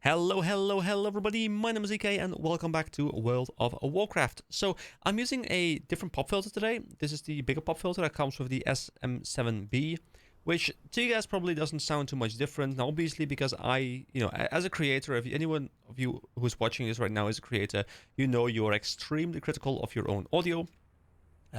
Hello everybody, my name is EK and welcome back to World of Warcraft. So I'm using a different pop filter today. This is the bigger pop filter that comes with the SM7B, which to you guys probably doesn't sound too much different. Now obviously because as a creator, if anyone of you who's watching this right now is a creator, you know you are extremely critical of your own audio.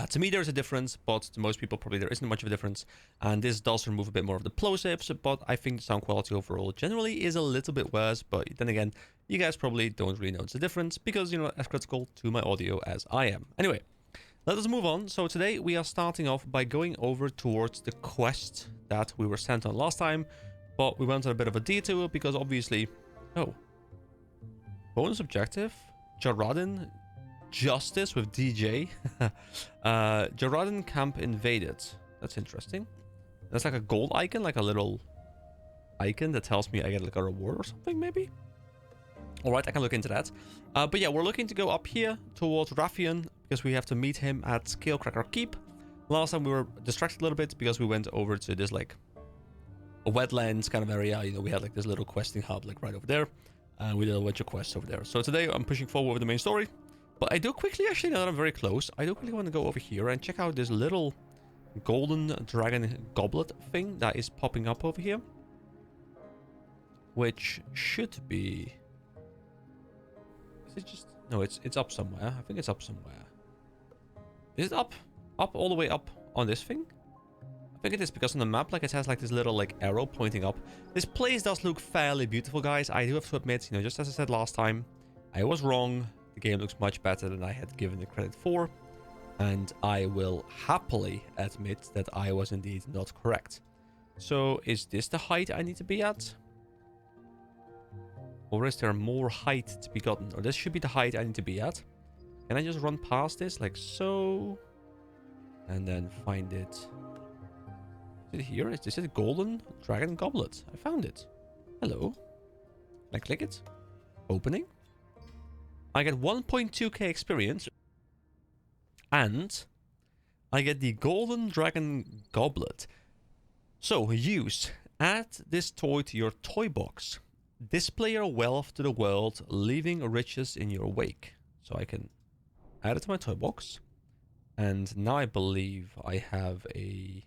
To me, there's a difference, but to most people, probably there isn't much of a difference. And this does remove a bit more of the plosives, but I think the sound quality overall generally is a little bit worse. But then again, you guys probably don't really notice the difference because you're not as critical to my audio as I am. Anyway, let us move on. So today we are starting off by going over towards the quest that we were sent on last time. But we went on a bit of a detour because obviously... Oh. Bonus objective? Jaradin... Justice with DJ. Jaradin camp invaded. That's interesting. That's like a gold icon, like a little icon that tells me I get like a reward or something, maybe. All right, I can look into that. But yeah, we're looking to go up here towards Raffian because we have to meet him at Scalecracker Keep. Last time we were distracted a little bit because we went over to this like a wetlands kind of area. You know, we had like this little questing hub like right over there. And we did a bunch of quests over there. So today I'm pushing forward with the main story. But I do quickly, actually, now that I'm very close, I do quickly want to go over here and check out this little golden dragon goblet thing that is popping up over here. Which should be... Is it just... No, it's up somewhere. I think it's up somewhere. Is it up? Up, all the way up on this thing? I think it is because on the map, like, it has like this little like arrow pointing up. This place does look fairly beautiful, guys. I do have to admit, you know, just as I said last time, I was wrong. The game looks much better than I had given it credit for, and I will happily admit that I was indeed not correct. So, is this the height I need to be at? Or is there more height to be gotten? Or this should be the height I need to be at. Can I just run past this like so? And then find it. Is it here? Is this a golden dragon goblet? I found it. Hello. Can I click it? Opening. I get 1.2k experience, and I get the Golden Dragon Goblet. So, use. Add this toy to your toy box. Display your wealth to the world, leaving riches in your wake. So I can add it to my toy box. And now I believe I have a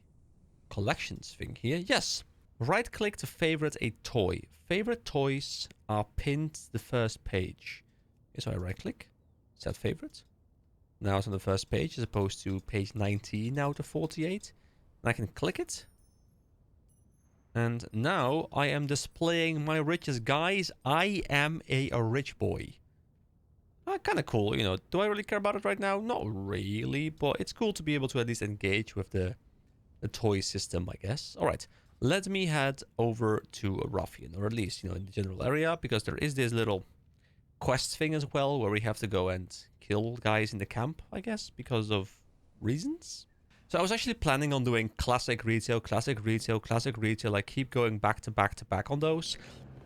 collections thing here. Yes. Right-click to favorite a toy. Favorite toys are pinned to the first page. So I right-click, set favorites. Now it's on the first page as opposed to page 19 out of 48. And I can click it. And now I am displaying my riches. Guys, I am a rich boy. Kind of cool, you know. Do I really care about it right now? Not really, but it's cool to be able to at least engage with the toy system, I guess. All right, let me head over to Raffian, or at least, you know, in the general area, because there is this little... quest thing as well, where we have to go and kill guys in the camp, I guess, because of reasons. So I was actually planning on doing classic retail, I keep going back to back on those,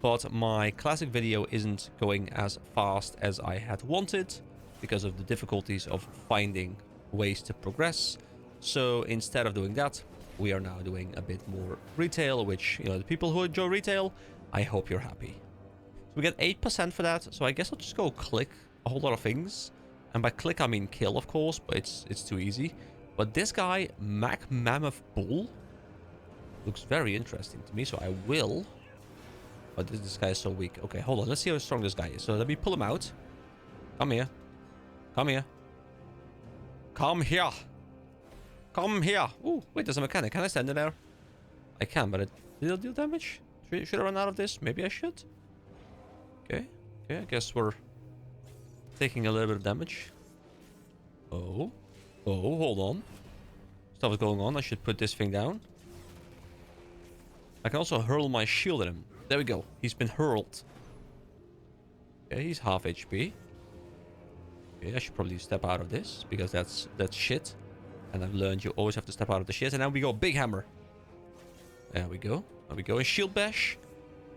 but my classic video isn't going as fast as I had wanted because of the difficulties of finding ways to progress. So instead of doing that, we are now doing a bit more retail, which, you know, the people who enjoy retail, I hope you're happy. We get 8% for that, so I guess I'll just go click a whole lot of things. And by click, I mean kill, of course, but it's too easy. But this guy, Mac Mammoth Bull, looks very interesting to me, so I will. But this guy is so weak. Okay, hold on, let's see how strong this guy is. So let me pull him out. Come here. Come here. Come here. Come here. Ooh, wait, there's a mechanic. Can I stand in there? I can, but did it deal damage? Should I run out of this? Maybe I should. Okay, I guess we're taking a little bit of damage. Oh, hold on. Stuff is going on. I should put this thing down. I can also hurl my shield at him. There we go. He's been hurled. Okay, he's half HP. Okay, I should probably step out of this because that's shit. And I've learned you always have to step out of the shit. And now we go big hammer. There we go. There we go. And shield bash.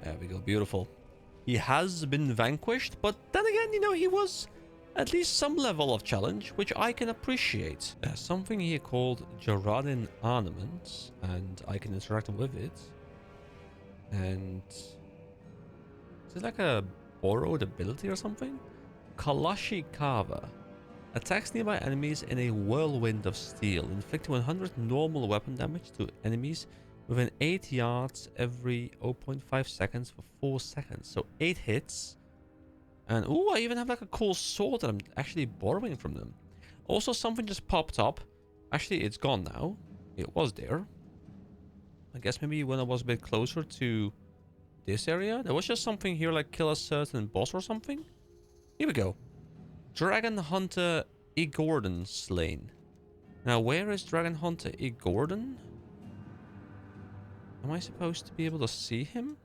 There we go. Beautiful. He has been vanquished, but then again, you know, he was at least some level of challenge, which I can appreciate. There's something here called Jaradin Ornaments, and I can interact with it. And Is it like a borrowed ability or something? Kalashikava. Attacks nearby enemies in a whirlwind of steel, inflicting 100 normal weapon damage to enemies within 8 yards every 0.5 seconds for 4 seconds. So 8 hits. And ooh, I even have like a cool sword that I'm actually borrowing from them. Also, something just popped up. Actually, it's gone now. It was there. I guess maybe when I was a bit closer to this area. There was just something here like kill a certain boss or something. Here we go. Dragon Hunter Igordon slain. Now, where is Dragon Hunter Igordon? Am I supposed to be able to see him?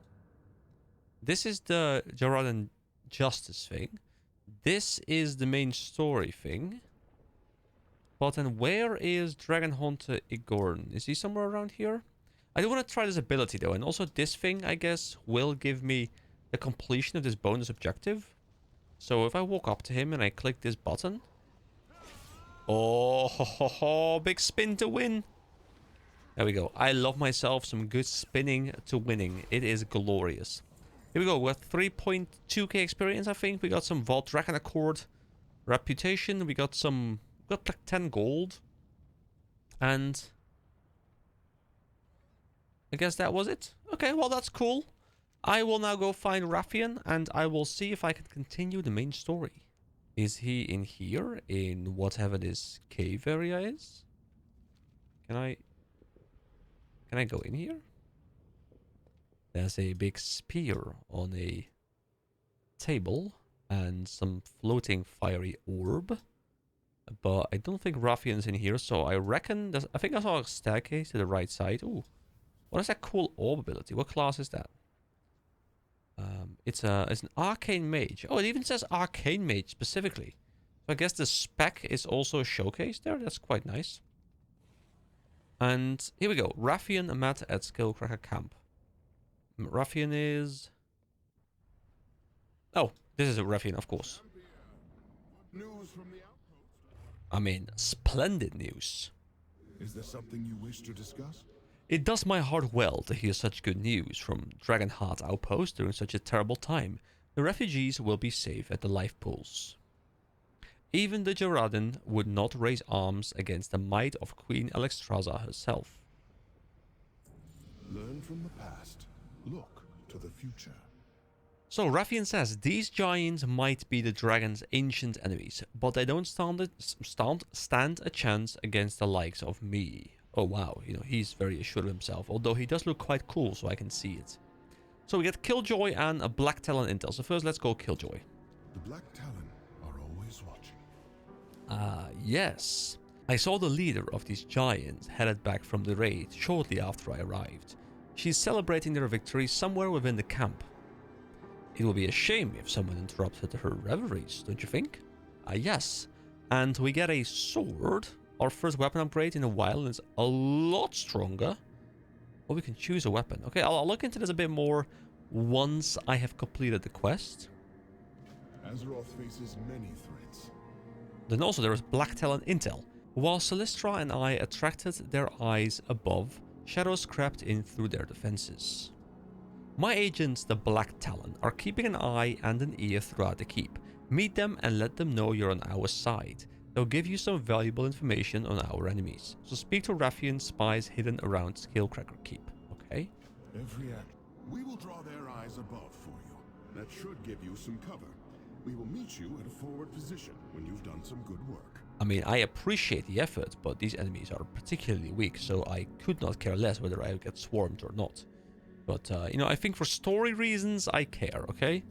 This is the Jaradan Justice thing. This is the main story thing. But then where is Dragon Hunter Igorn? Is he somewhere around here? I do want to try this ability though. And also this thing, I guess, will give me the completion of this bonus objective. So if I walk up to him and I click this button. Oh, ho, ho, ho, big spin to win. There we go. I love myself some good spinning to winning. It is glorious. Here we go. We got 3.2k experience, I think. We got some Vault Dragon Accord reputation. We got like 10 gold. And I guess that was it. Okay, well, that's cool. I will now go find Raffian, and I will see if I can continue the main story. Is he in here? In whatever this cave area is? Can I go in here? There's a big spear on a table and some floating fiery orb. But I don't think Raffian's in here, so I reckon I think I saw a staircase to the right side. Ooh. What is that cool orb ability? What class is that? It's an arcane mage. Oh, it even says arcane mage specifically. So I guess the spec is also showcased there. That's quite nice. And here we go. Raffian met at Skillcracker Camp. Raffian is... Oh, this is a Raffian, of course. I mean, splendid news. Is there something you wish to discuss? It does my heart well to hear such good news from Dragonheart Outpost during such a terrible time. The refugees will be safe at the life pools. Even the Jaradan would not raise arms against the might of Queen Alexstrasza herself. Learn from the past. Look to the future. So Raffian says, these giants might be the dragon's ancient enemies, but they don't stand a chance against the likes of me. Oh wow, you know, he's very assured of himself, although he does look quite cool, so I can see it. So we get Killjoy and a Black Talon intel. So first, let's go Killjoy. The Black Talon are always watching. Yes. I saw the leader of these giants headed back from the raid shortly after I arrived. She's celebrating their victory somewhere within the camp. It will be a shame if someone interrupted her reveries, don't you think? Yes. And we get a sword. Our first weapon upgrade in a while, and it's a lot stronger. Or we can choose a weapon. Okay, I'll look into this a bit more once I have completed the quest. Azeroth faces many threats. Then also there is Black Talon intel. While Celestra and I attracted their eyes above, shadows crept in through their defenses. My agents, the Black Talon, are keeping an eye and an ear throughout the keep. Meet them and let them know you're on our side. They'll give you some valuable information on our enemies. So speak to Raffian spies hidden around Skillcracker Keep. Okay? Every act. We will draw their eyes above for you. That should give you some cover. We will meet you at a forward position when you've done some good work. I mean, I appreciate the effort, but these enemies are particularly weak, so I could not care less whether I get swarmed or not. But, you know, I think for story reasons, I care, okay?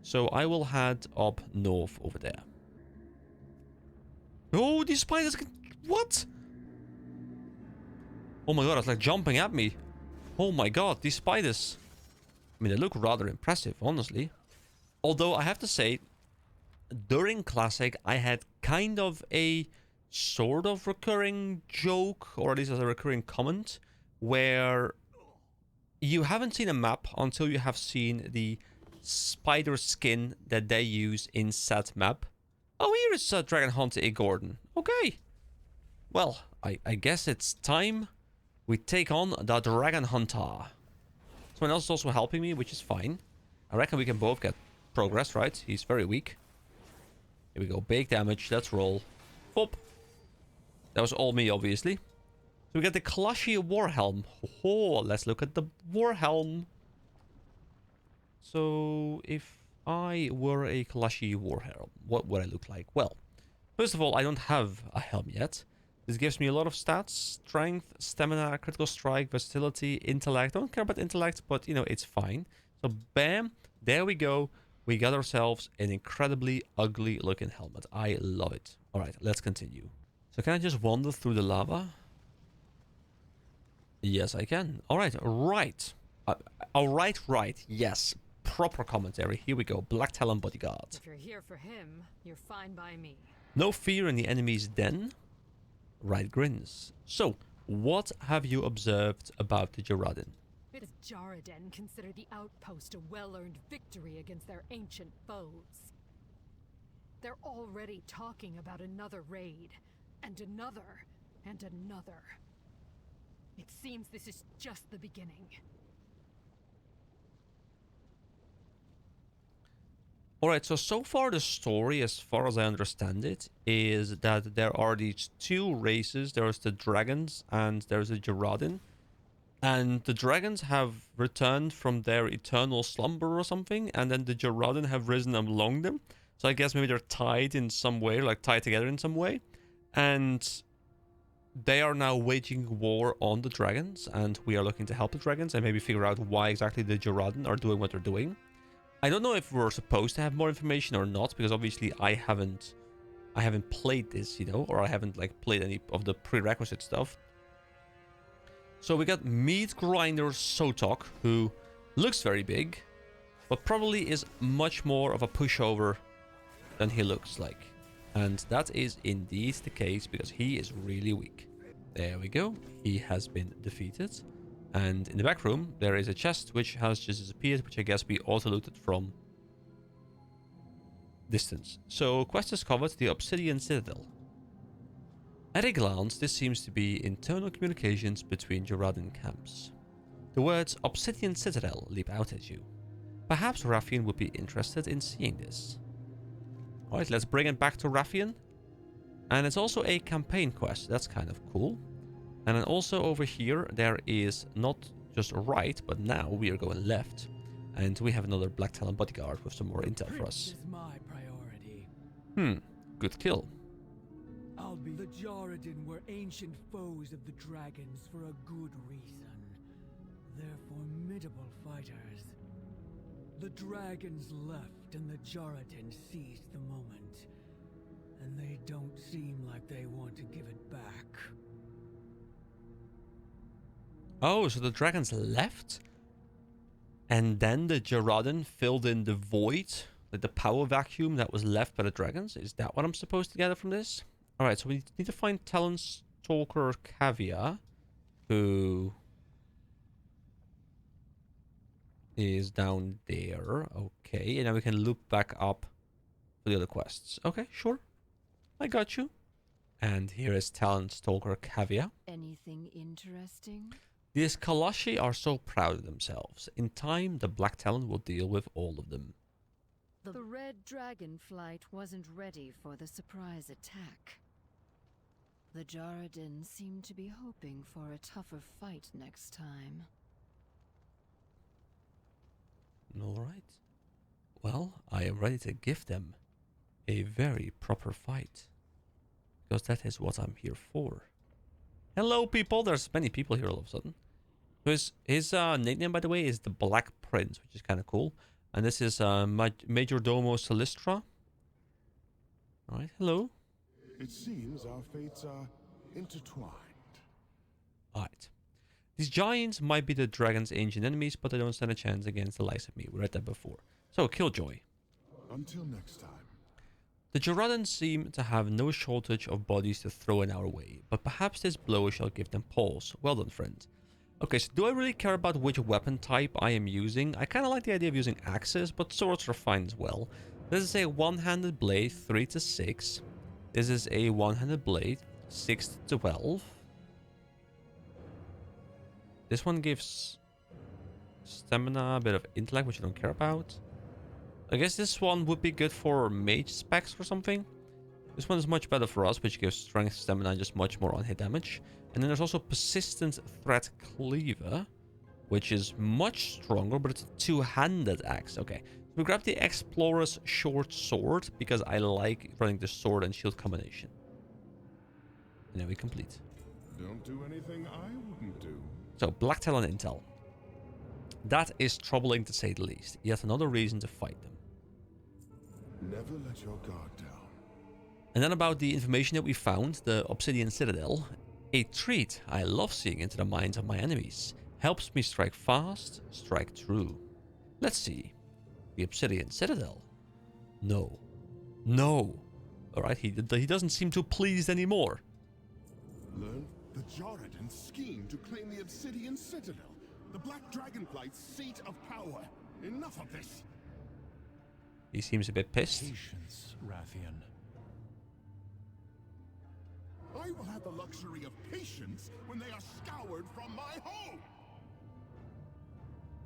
So I will head up north over there. Oh, these spiders can... What? Oh my god, it's like jumping at me. Oh my god, these spiders. I mean, they look rather impressive, honestly. Although, I have to say, during Classic, I had kind of a sort of recurring joke, or at least as a recurring comment, where you haven't seen a map until you have seen the spider skin that they use in said map. Oh, here is Dragon Hunter Igordon. Okay. Well, I guess it's time we take on the Dragon Hunter. Someone else is also helping me, which is fine. I reckon we can both get progress, right? He's very weak. Here we go. Big damage. Let's roll. Fop. That was all me, obviously. So we get the Kalashi Warhelm. Oh, let's look at the Warhelm. So if I were a Kalashi Warhelm, what would I look like? Well, first of all, I don't have a helm yet. This gives me a lot of stats: strength, stamina, critical strike, versatility, intellect. I don't care about intellect, but, you know, it's fine. So bam, there we go. We got ourselves an incredibly ugly looking helmet. I love it. All right, let's continue. So can I just wander through the lava? Yes, I can. All right, right. Right. Yes, proper commentary. Here we go. Black Talon Bodyguard. If you're here for him, you're fine by me. No fear in the enemy's den. Right grins. So, what have you observed about the Jaradan? Does Jaradan consider the outpost a well-earned victory against their ancient foes? They're already talking about another raid, and another, and another. It seems this is just the beginning. Alright, so far the story, as far as I understand it, is that there are these two races. There's the dragons and there's the Jaradan. And the dragons have returned from their eternal slumber or something, and then the Jaradan have risen among them. So I guess maybe they're tied in some way, like tied together in some way. And they are now waging war on the dragons, and we are looking to help the dragons and maybe figure out why exactly the Jaradan are doing what they're doing. I don't know if we're supposed to have more information or not, because obviously I haven't played this, you know, or I haven't like played any of the prerequisite stuff. So we got Meat Grinder Sotok, who looks very big, but probably is much more of a pushover than he looks like. And that is indeed the case, because he is really weak. There we go. He has been defeated. And in the back room, there is a chest which has just disappeared, which I guess we auto-looted from distance. So, quest discovered the Obsidian Citadel. At a glance, this seems to be internal communications between Jaradan camps. The words Obsidian Citadel leap out at you. Perhaps Raffian would be interested in seeing this. Alright, let's bring it back to Raffian. And it's also a campaign quest. That's kind of cool. And then also over here, there is not just right, but now we are going left. And we have another Black Talon Bodyguard with some more intel for us. Is my priority. Good kill. The Jaradan were ancient foes of the dragons for a good reason. They're formidable fighters. The dragons left and the Jaradan seized the moment. And they don't seem like they want to give it back. Oh, so the dragons left? And then the Jaradan filled in the void, like the power vacuum that was left by the dragons? Is that what I'm supposed to gather from this? Alright, so we need to find Talon Stalker Kavia, who is down there. Okay, and then we can loop back up for the other quests. Okay, sure. I got you. And here is Talon Stalker Kavia. Anything interesting? These Kalashi are so proud of themselves. In time, the Black Talon will deal with all of them. The red DragonFlight wasn't ready for the surprise attack. The Jaradan seem to be hoping for a tougher fight next time. Alright. Well, I am ready to give them a very proper fight. Because that is what I'm here for. Hello, people! There's many people here all of a sudden. His nickname, by the way, is the Black Prince, which is kind of cool. And this is Major Domo Silistra. Alright, hello. It seems our fates are intertwined. Alright. These giants might be the dragon's ancient enemies, but they don't stand a chance against the likes of me. We read that before. So, Killjoy. Until next time. The Jaradan seem to have no shortage of bodies to throw in our way, but perhaps this blow shall give them pause. Well done, friend. Okay, so do I really care about which weapon type I am using? I kind of like the idea of using axes, but swords are fine as well. This is a one-handed blade, 3 to 6. This is a one-handed blade, 6 to 12. This one gives stamina, a bit of intellect, which I don't care about. I guess this one would be good for mage specs or something. This one is much better for us, which gives strength, stamina, and just much more on hit damage. And then there's also Persistent Threat Cleaver, which is much stronger, but it's a two-handed axe. Okay, so we grab the Explorer's Short Sword, because I like running the sword and shield combination. And then we complete. Don't do anything I wouldn't do. So, Black Talon Intel. That is troubling to say the least. Yet another reason to fight them. Never let your guard down. And then about the information that we found, the Obsidian Citadel. A treat. I love seeing into the minds of my enemies. Helps me strike fast, strike true. Let's see. The Obsidian Citadel. No. No. Alright, he doesn't seem too pleased anymore. Learn the Joradin scheme to claim the Obsidian Citadel. The Black Dragonflight's seat of power. Enough of this. He seems a bit pissed. Patience, Rathian. I will have the luxury of patience when they are scoured from my home.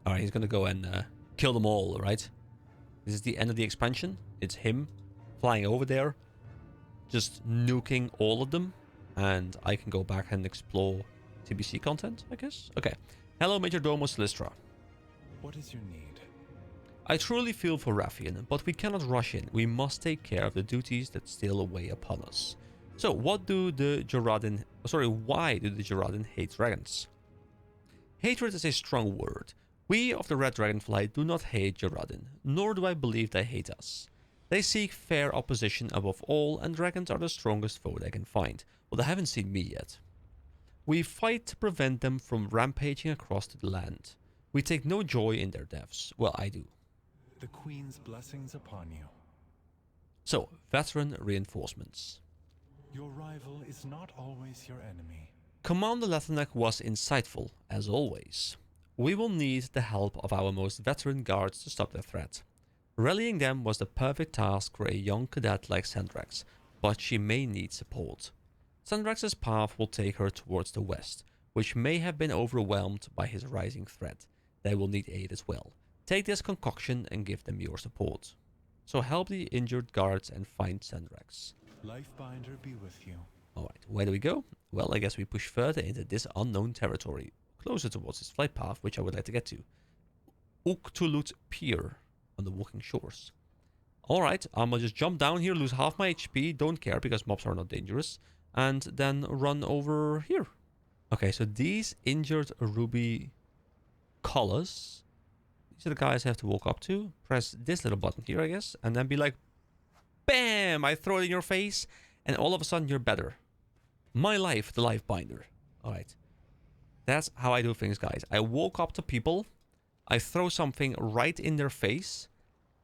Alright, he's gonna go and kill them all, right? This is the end of the expansion. It's him flying over there, just nuking all of them. And I can go back and explore TBC content, I guess? Okay. Hello, Major Domo Silistra. What is your need? I truly feel for Rathian, but we cannot rush in. We must take care of the duties that still weigh upon us. So, why do the Joradin hate dragons? Hatred is a strong word. We of the Red Dragonflight do not hate Joradin, nor do I believe they hate us. They seek fair opposition above all, and dragons are the strongest foe they can find. Well, they haven't seen me yet. We fight to prevent them from rampaging across the land. We take no joy in their deaths. Well, I do. The Queen's blessings upon you. So, veteran reinforcements. Your rival is not always your enemy. Commander Lethanek was insightful, as always. We will need the help of our most veteran guards to stop their threat. Rallying them was the perfect task for a young cadet like Sandrax, but she may need support. Sandrax's path will take her towards the west, which may have been overwhelmed by his rising threat. They will need aid as well. Take this concoction and give them your support. So help the injured guards and find Sandrax. Lifebinder be with you. Alright, where do we go? Well, I guess we push further into this unknown territory, closer towards his flight path, which I would like to get to. Uktulut Pier, on the walking shores. Alright, I'm gonna just jump down here, lose half my HP, don't care because mobs are not dangerous, and then run over here. Okay, so these injured ruby collars, these are the guys I have to walk up to. Press this little button here, I guess, and then be like, BAM! I throw it in your face, and all of a sudden you're better. My life, the life binder. Alright. That's how I do things, guys. I walk up to people, I throw something right in their face,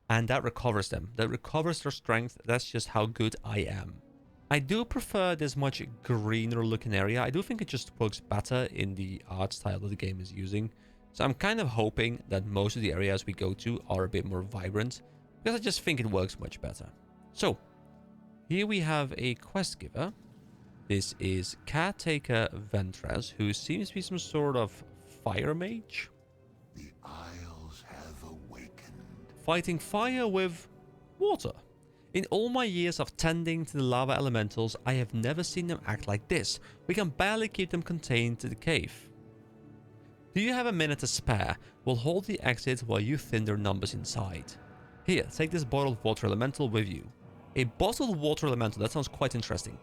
and that recovers them. That recovers their strength. That's just how good I am. I do prefer this much greener looking area. I do think it just works better in the art style that the game is using. So I'm kind of hoping that most of the areas we go to are a bit more vibrant, because I just think it works much better. So, here we have a quest giver. This is Caretaker Ventress, who seems to be some sort of fire mage. The Isles have awakened. Fighting fire with water. In all my years of tending to the lava elementals, I have never seen them act like this. We can barely keep them contained to the cave. Do you have a minute to spare? We'll hold the exit while you thin their numbers inside. Here, take this bottled water elemental with you. A bottled water elemental, that sounds quite interesting.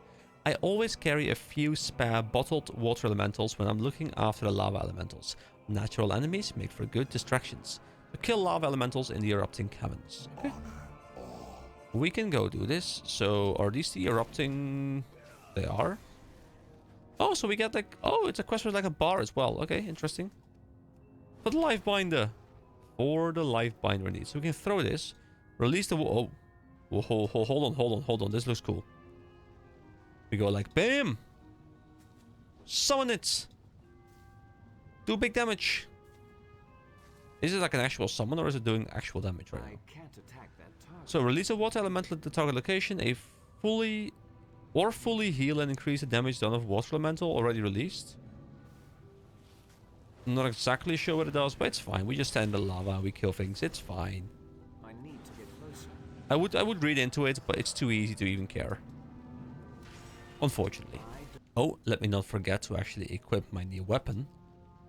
I always carry a few spare bottled water elementals when I'm looking after the lava elementals. Natural enemies make for good distractions. So kill lava elementals in the erupting caverns. Okay. We can go do this. So are these the erupting? They are. Oh, so we get like, oh, it's a quest with like a bar as well. Okay, interesting. For the life binder. For the life binder needs. So we can throw this. Release the, oh. Hold on. This looks cool. We go like, bam! Summon it! Do big damage. Is it like an actual summon or is it doing actual damage right now? I can't attack that target. So release a water elemental at the target location. A fully heal and increase the damage done of water elemental already released. I'm not exactly sure what it does, but it's fine. We just stand in the lava, we kill things. It's fine. I need to get I would read into it, but it's too easy to even care. Unfortunately. Oh, let me not forget to actually equip my new weapon.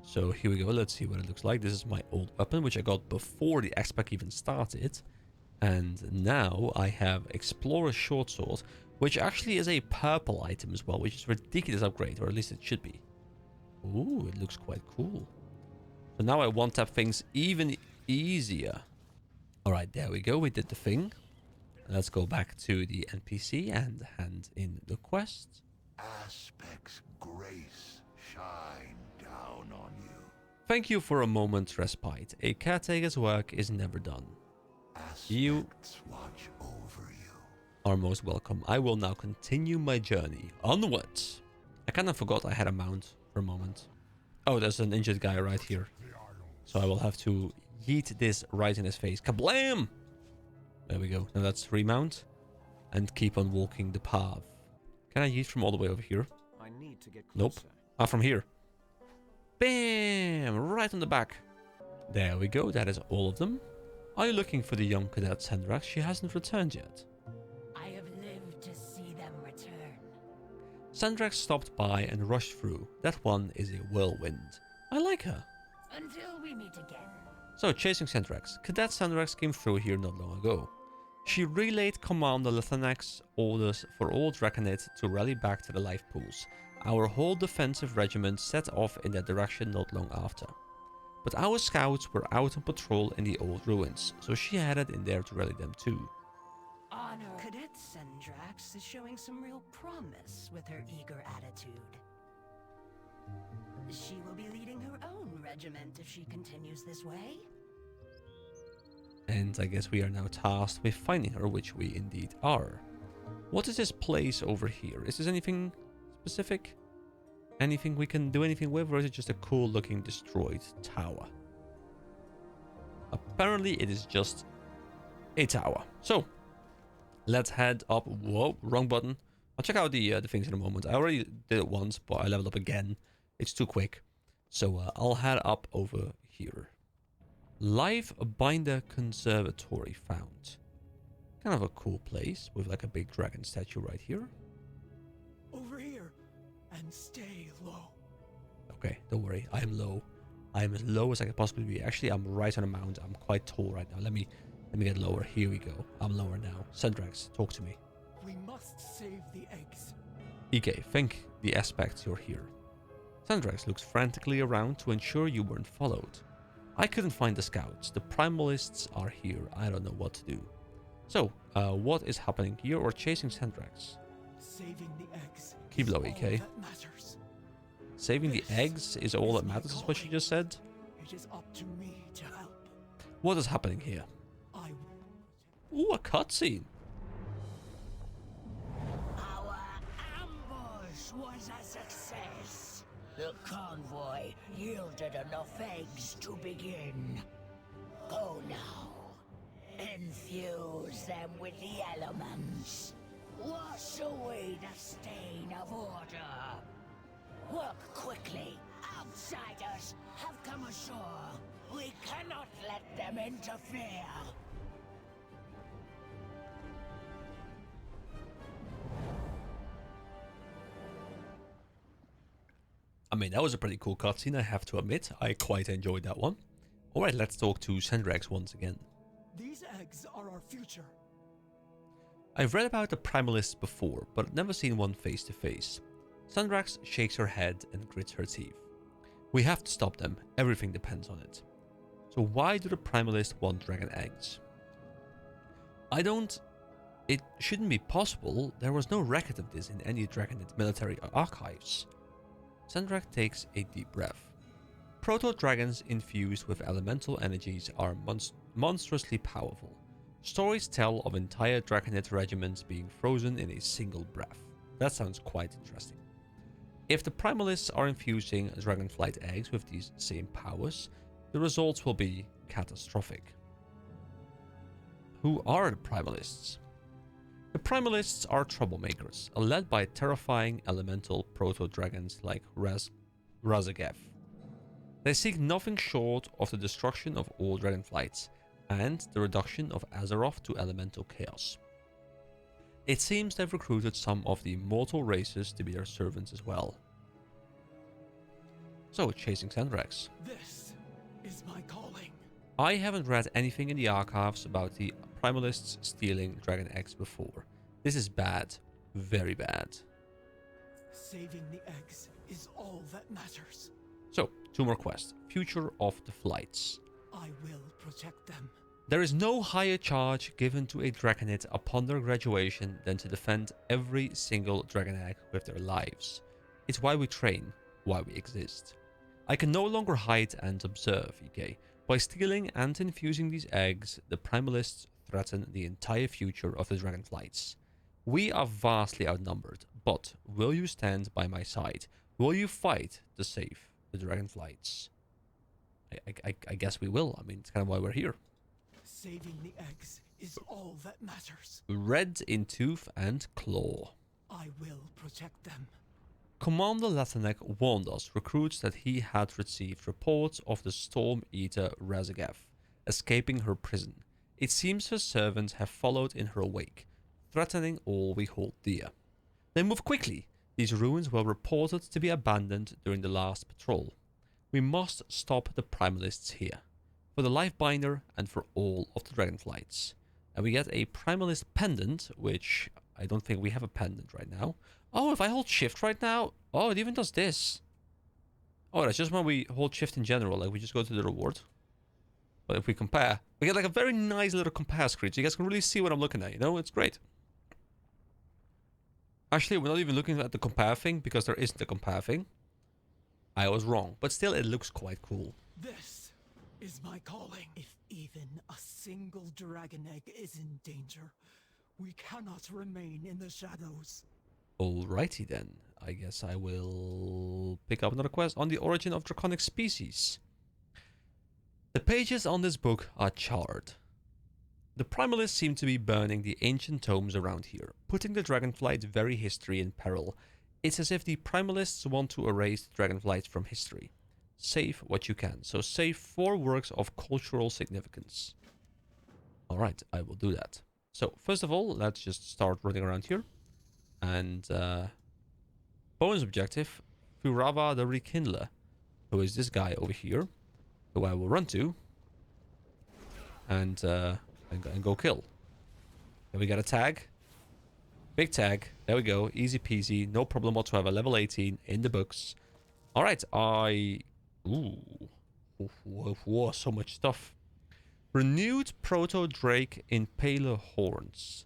So here we go. Let's see what it looks like. This is my old weapon, which I got before the X-Pack even started. And now I have Explorer's Short Sword, which actually is a purple item as well, which is a ridiculous upgrade, or at least it should be. Ooh, it looks quite cool. So now I one-tap things even easier. Alright, there we go. We did the thing. Let's go back to the NPC and hand in the quest. Aspect's grace shine down on you. Thank you for a moment's respite. A caretaker's work is never done. You Watch over you. are most welcome. I will now continue my journey onwards. I kind of forgot I had a mount for a moment. Oh, there's an injured guy right here. So I will have to yeet this right in his face. Kablam! There we go. Now let's remount and keep on walking the path. Can I yeet from all the way over here? I need to get Nope. closer. Ah, from here. Bam! Right on the back. There we go. That is all of them. Are you looking for the young cadet Sendrax? She hasn't returned yet. I have lived to see them return. Sendrax stopped by and rushed through. That one is a whirlwind. I like her. Until we meet again. So, chasing Sendrax. Cadet Sendrax came through here not long ago. She relayed Commander Lithanak's orders for all Draconid to rally back to the life pools. Our whole defensive regiment set off in that direction not long after. But our scouts were out on patrol in the old ruins, so she headed in there to rally them too. Honor. Cadet Sendrax is showing some real promise with her eager attitude. She will be leading her own regiment if she continues this way. And I guess we are now tasked with finding her, which we indeed are. What is this place over here? Is this anything specific? Anything we can do anything with, or is it just a cool looking destroyed tower? Apparently it is just a tower. So let's head up. Whoa, wrong button. I'll check out the things in a moment. I already did it once, but I leveled up again. It's too quick. So I'll head up over here. Live Binder Conservatory found. Kind of a cool place with like a big dragon statue right here. Over here, and stay low. Okay, don't worry. I'm low. I'm as low as I can possibly be. Actually, I'm right on a mount. I'm quite tall right now. Let me get lower. Here we go. I'm lower now. Sendrax, talk to me. We must save the eggs. EK, thank the aspects you're here. Sendrax looks frantically around to ensure you weren't followed. I couldn't find the scouts. The primalists are here. I don't know what to do. So, what is happening here or chasing Sendrax? Saving the eggs. Keep low, is EK. all that matters. Saving the eggs is all that matters, is what she just said. It is up to me to help. What is happening here? I Ooh, a cutscene. Our ambush was a success. The convoy yielded enough eggs to begin. Go now. Infuse them with the elements. Wash away the stain of order. Work quickly. Outsiders have come ashore. We cannot let them interfere. I mean, that was a pretty cool cutscene, I have to admit. I quite enjoyed that one. Alright, let's talk to Sendrax once again. These eggs are our future. I've read about the primalists before, but never seen one face to face. Sendrax shakes her head and grits her teeth. We have to stop them. Everything depends on it. So why do the primalists want dragon eggs? It shouldn't be possible. There was no record of this in any Dragonid military archives. Sendrax takes a deep breath. Proto-dragons infused with elemental energies are monstrously powerful. Stories tell of entire Draconid regiments being frozen in a single breath. That sounds quite interesting. If the primalists are infusing DragonFlight eggs with these same powers, the results will be catastrophic. Who are the primalists? The primalists are troublemakers, led by terrifying elemental proto-dragons like Razageth. They seek nothing short of the destruction of all dragonflights. and the reduction of Azeroth to elemental chaos. It seems they've recruited some of the mortal races to be their servants as well. So, chasing Sandrax. This is my calling. I haven't read anything in the archives about the Primalists stealing dragon eggs before. This is bad. Very bad. Saving the eggs is all that matters. So, 2 more quests. Future of the Flights. I will protect them. There is no higher charge given to a Dragonid upon their graduation than to defend every single dragon egg with their lives. It's why we train, why we exist. I can no longer hide and observe, EK. By stealing and infusing these eggs, the Primalists threaten the entire future of the DragonFlights. We are vastly outnumbered, but will you stand by my side? Will you fight to save the DragonFlights? I guess we will. I mean, it's kind of why we're here. Saving the eggs is all that matters. Red in tooth and claw. I will protect them. Commander Latanek warned us recruits that he had received reports of the Storm Eater Razagath escaping her prison. It seems her servants have followed in her wake, threatening all we hold dear. They move quickly. These ruins were reported to be abandoned during the last patrol. We must stop the Primalists here, for the Lifebinder and for all of the Dragonflights. And we get a Primalist pendant, which I don't think we have a pendant right now. Oh, if I hold shift right now, oh, it even does this. Oh, that's just when we hold shift in general, like we just go to the reward. But if we compare, we get like a very nice little compare screen, so you guys can really see what I'm looking at, you know? It's great. Actually, we're not even looking at the compare thing, because there isn't a compare thing. I was wrong, but still it looks quite cool. This is my calling. If even a single dragon egg is in danger, we cannot remain in the shadows. Alrighty then. I guess I will pick up another quest on the origin of draconic species. The pages on this book are charred. The Primalists seem to be burning the ancient tomes around here, putting the Dragonflight's very history in peril. It's as if the Primalists want to erase Dragonflight from history. Save what you can. So save 4 works of cultural significance. Alright, I will do that. So, first of all, let's just start running around here. And, bonus objective, Furava the Rekindler, who is this guy over here, who I will run to, and go kill. Then we got a tag. Big tag. There we go. Easy peasy. No problem whatsoever. Level 18 in the books. Alright, Ooh. Whoa, so much stuff. Renewed Proto-Drake Impaler Horns.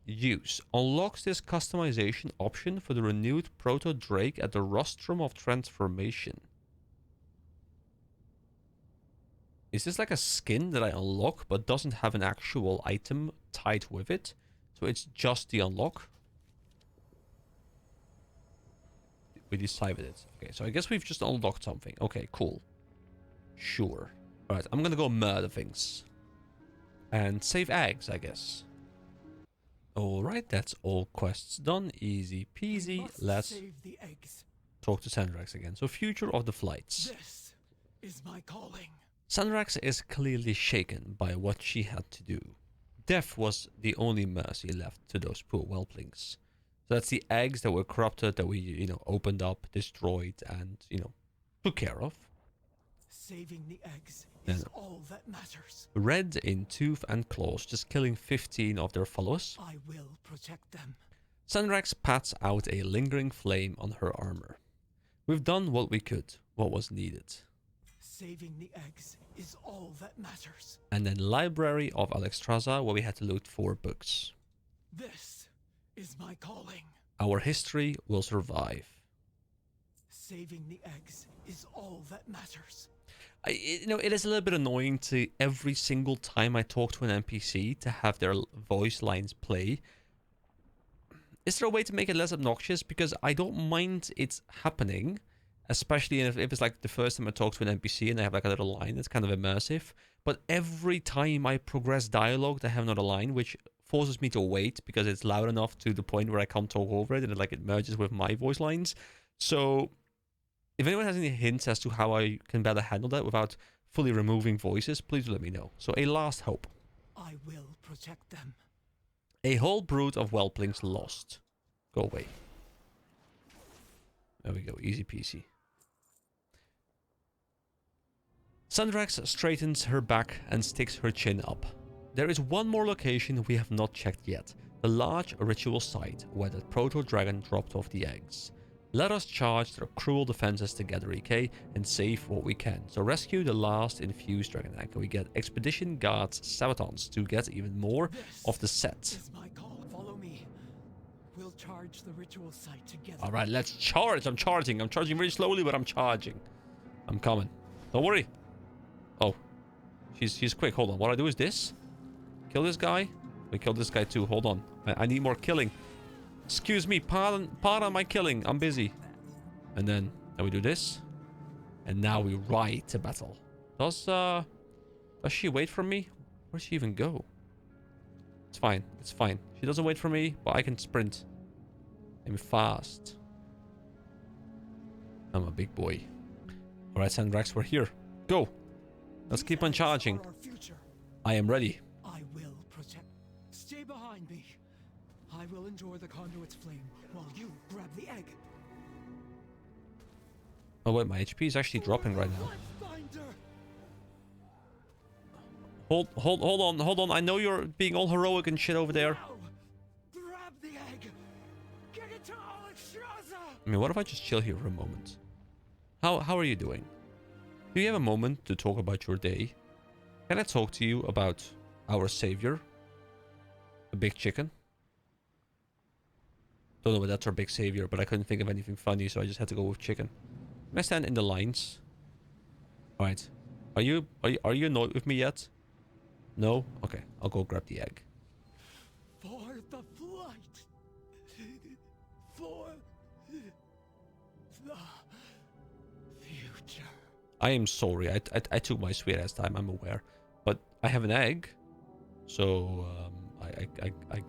Use. Unlocks this customization option for the renewed Proto-Drake at the Rostrum of Transformation. Is this like a skin that I unlock but doesn't have an actual item tied with it? So it's just the unlock? We decided it. Okay, so I guess we've just unlocked something. Okay, cool. Sure. Alright, I'm gonna go murder things. And save eggs, I guess. Alright, that's all quests done. Easy peasy. Let's save the eggs. talk to Sandrax again. So, future of the flights. This is my calling. Sandrax is clearly shaken by what she had to do. Death was the only mercy left to those poor whelplings. So that's the eggs that were corrupted, that we, opened up, destroyed, and, took care of. Saving the eggs is all that matters. Red in tooth and claws, just killing 15 of their followers. I will protect them. Sandrax pats out a lingering flame on her armor. We've done what we could, what was needed. Saving the eggs is all that matters. And then Library of Alexstrasza, where we had to loot 4 books. This is my calling. Our history will survive. Saving the eggs is all that matters. It is a little bit annoying to every single time I talk to an NPC to have their voice lines play. Is there a way to make it less obnoxious? Because I don't mind it happening, especially if it's like the first time I talk to an NPC and they have like a little line that's kind of immersive. But every time I progress dialogue, they have another line, which forces me to wait because it's loud enough to the point where I can't talk over it and it merges with my voice lines. So if anyone has any hints as to how I can better handle that without fully removing voices, please let me know. So a last hope. I will protect them. A whole brood of whelplings lost. Go away. There we go. Easy peasy. Sandrax straightens her back and sticks her chin up. There is one more location we have not checked yet. The large ritual site where the proto-dragon dropped off the eggs. Let us charge their cruel defenses together, EK, and save what we can. So rescue the last infused dragon egg. We get Expedition Guards Sabatons to get even more of the set. This is my call. Follow me. We'll charge the ritual site together. Alright, let's charge. I'm charging. I'm charging very slowly, but I'm charging. I'm coming. Don't worry. Oh. She's quick. Hold on. What I do is this. Kill this guy. We killed this guy too. Hold on. I need more killing. Excuse me. Pardon my killing. I'm busy. And then we do this. And now we ride to battle. Does she wait for me? Where'd she even go? It's fine. It's fine. She doesn't wait for me, but I can sprint. I'm fast. I'm a big boy. Alright, Sandrax, we're here. Go. Let's keep on charging. I am ready. I will protect. Stay behind me. I will endure the conduit's flame while you grab the egg. Oh wait, my HP is actually dropping right now. Hold on. I know you're being all heroic and shit over there. Grab the egg. Get it to Alexstrasza. I mean, what if I just chill here for a moment? How are you doing? Do you have a moment to talk about your day? Can I talk to you about our savior? A big chicken? Don't know whether that's our big savior, but I couldn't think of anything funny, so I just had to go with chicken. Can I stand in the lines? Alright. Are you annoyed with me yet? No? Okay, I'll go grab the egg. For the flight. For the future. I am sorry. I took my sweet ass time, I'm aware. But I have an egg. So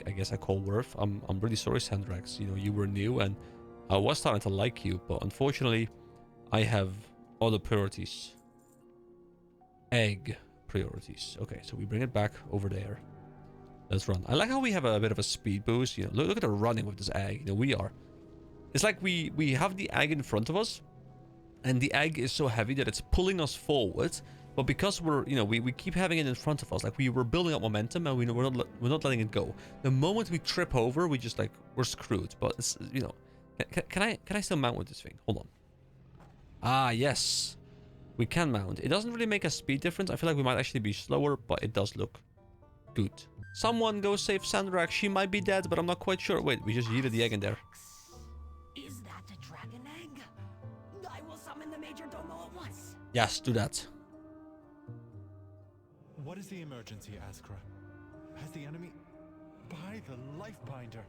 I guess I call worth. I'm really sorry, Sandrax. You know, you were new and I was starting to like you, but unfortunately I have other priorities. Egg priorities. Okay, so we bring it back over there. Let's run. I like how we have a bit of a speed boost. You know, look at the running with this egg. You know, we are. It's like we have the egg in front of us, and the egg is so heavy that it's pulling us forward. But because we keep having it in front of us, like we're building up momentum, and we're not letting it go. The moment we trip over, we're screwed. But it's, you know, can I still mount with this thing? Hold on. Ah, yes. We can mount. It doesn't really make a speed difference. I feel like we might actually be slower, but it does look good. Someone go save Sandrax. She might be dead, but I'm not quite sure. Wait, we just yeeted the egg in there. Is that a dragon egg? I will summon the Major Domo at once. Yes, do that. What is the emergency, Askra? Has the enemy... By the life binder.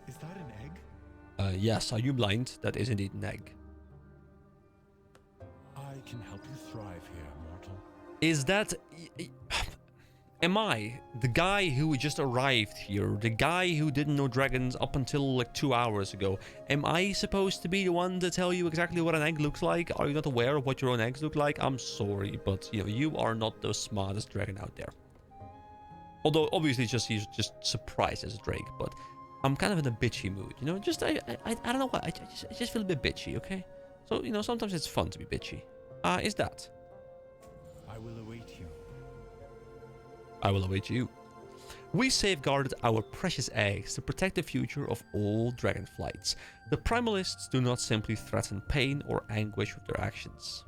Is that an egg? Yes, are you blind? That is indeed an egg. I can help you thrive here, mortal. Is that... Am I the guy who just arrived here? The guy who didn't know dragons up until like 2 hours ago? Am I supposed to be the one to tell you exactly what an egg looks like? Are you not aware of what your own eggs look like? I'm sorry, but you know, you are not the smartest dragon out there. Although obviously he's just surprised as a drake, but I'm kind of in a bitchy mood, you know? Just I don't know why. I just feel a bit bitchy, okay? So, you know, sometimes it's fun to be bitchy. Is that? I will await you. I will await you. We safeguarded our precious eggs to protect the future of all dragonflights. The primalists do not simply threaten pain or anguish with their actions.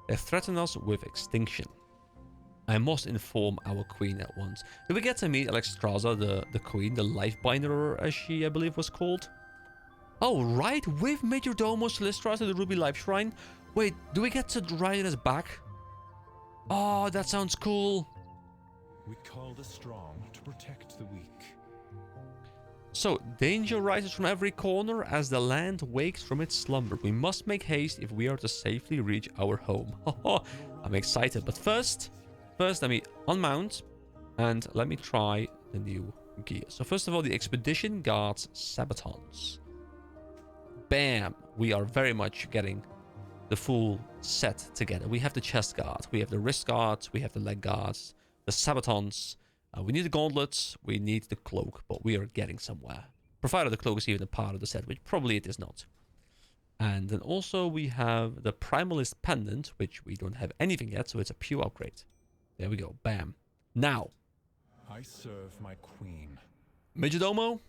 They threaten us with extinction. I must inform our queen at once. Did we get to meet Alexstrasza, the queen, the lifebinder, as she, I believe, was called? Oh, right, with Major Domo Celestra to the Ruby Life Shrine. Wait, do we get to ride in his back? Oh, that sounds cool. We call the strong to protect the weak. So, danger rises from every corner as the land wakes from its slumber. We must make haste if we are to safely reach our home. I'm excited, but first let me unmount and let me try the new gear. So first of all, the Expedition Guards Sabatons. Bam! We are very much getting the full set together. We have the chest guard, we have the wrist guards, we have the leg guards, the sabatons. We need the gauntlets, we need the cloak, but we are getting somewhere. Provided the cloak is even a part of the set, which probably it is not. And then also we have the Primalist Pendant, which we don't have anything yet, so it's a pure upgrade. There we go, bam. Now, I serve my queen. Majordomo,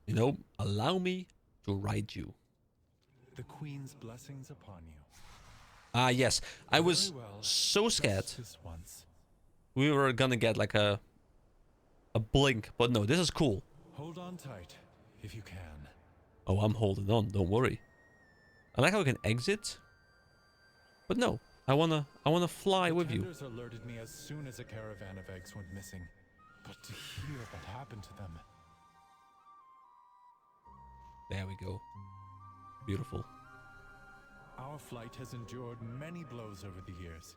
you know, allow me to ride you. The queen's blessings upon you. Ah, yes. I was Very well. so scared Just this once. we were gonna get like a blink, but no, this is cool. Hold on tight, if you can. Oh, I'm holding on, don't worry. I like how we can exit, but no, I wanna fly with you. Tenders alerted me as soon as a caravan of eggs went missing. But to hear what happened to them. There we go. Beautiful. Our flight has endured many blows over the years.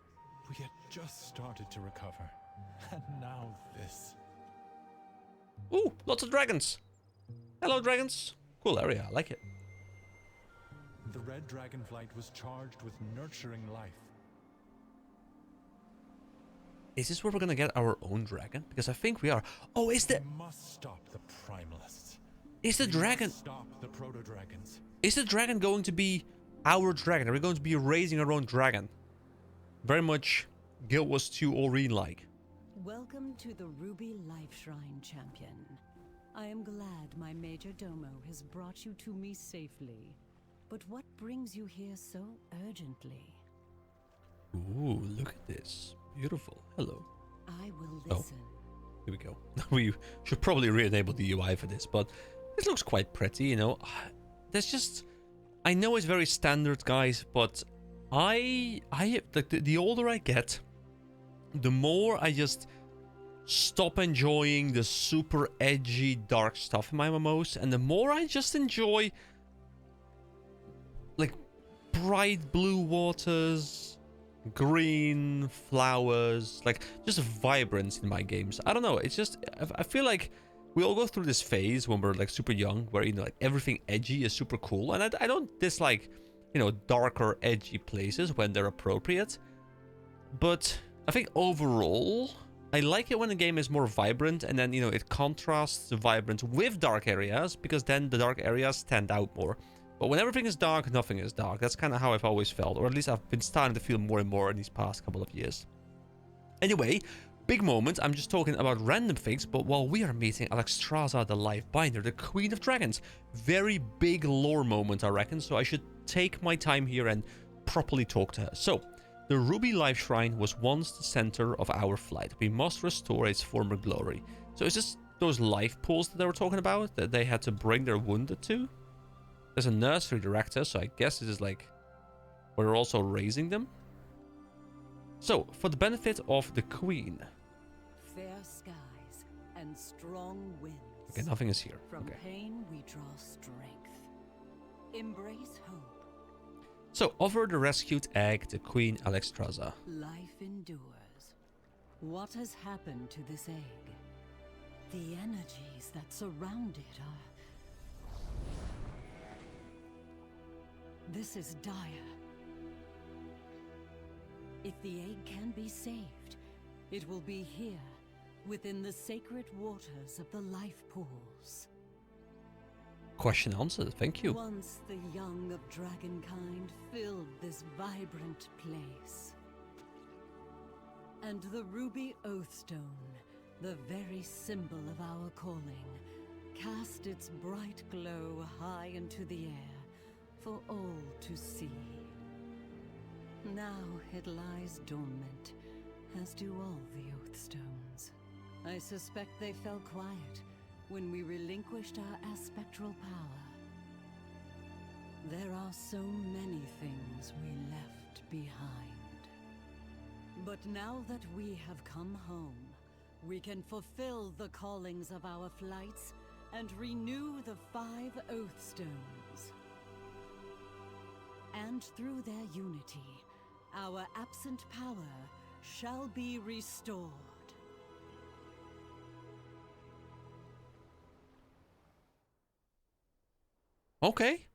We had just started to recover. And now this. Ooh, lots of dragons. Hello, dragons. Cool area, I like it. The red DragonFlight was charged with nurturing life. Is this where we're gonna get our own dragon? Because I think we are. Oh, We must stop the primalists. is the We dragon must stop the proto-dragons. is the dragon going to be our dragon? Are we going to be raising our own dragon? Very much Guild Wars 2 Oreen like. Welcome to the Ruby Life Shrine, champion. I am glad my Major Domo has brought you to me safely. But what brings you here so urgently? Ooh, look at this. Beautiful. Hello. I will Oh. listen. Here we go. We should probably re-enable the UI for this, but it looks quite pretty, you know. There's just... I know it's very standard, guys, but the older I get, the more I just stop enjoying the super edgy, dark stuff in my MMOs, and the more I just enjoy, like, bright blue waters, green flowers, like just vibrance in my games. I don't know, it's just I feel like we all go through this phase when we're like super young where, you know, like everything edgy is super cool, and I don't dislike, you know, darker edgy places when they're appropriate, but I think overall I like it when the game is more vibrant, and then, you know, it contrasts the vibrance with dark areas, because then the dark areas stand out more. But when everything is dark, nothing is dark. That's kind of how I've always felt, or at least I've been starting to feel more and more in these past couple of years. Anyway, big moment. I'm just talking about random things, but while we are meeting Alexstrasza, the Life Binder, the Queen of Dragons, very big lore moment, I reckon, so I should take my time here and properly talk to her. So, the Ruby Life Shrine was once the center of our flight. We must restore its former glory. So is this those life pools that they were talking about, that they had to bring their wounded to? There's a nursery director, so I guess this is like we're also raising them. So, for the benefit of the queen. Fair skies and strong winds. Okay, nothing is here. From Okay. pain we draw strength. Embrace hope. So, offer the rescued egg to Queen Alexstrasza. Life endures. What has happened to this egg? The energies that surround it are... This is dire. If the egg can be saved, it will be here, within the sacred waters of the life pools. Question answered, thank you. Once the young of dragonkind filled this vibrant place. And the ruby oathstone, the very symbol of our calling, cast its bright glow high into the air for all to see. Now it lies dormant, as do all the oathstones. I suspect they fell quiet when we relinquished our aspectral power. There are so many things we left behind. But now that we have come home, we can fulfill the callings of our flights and renew the 5 oathstones. And through their unity, our absent power shall be restored. Okay.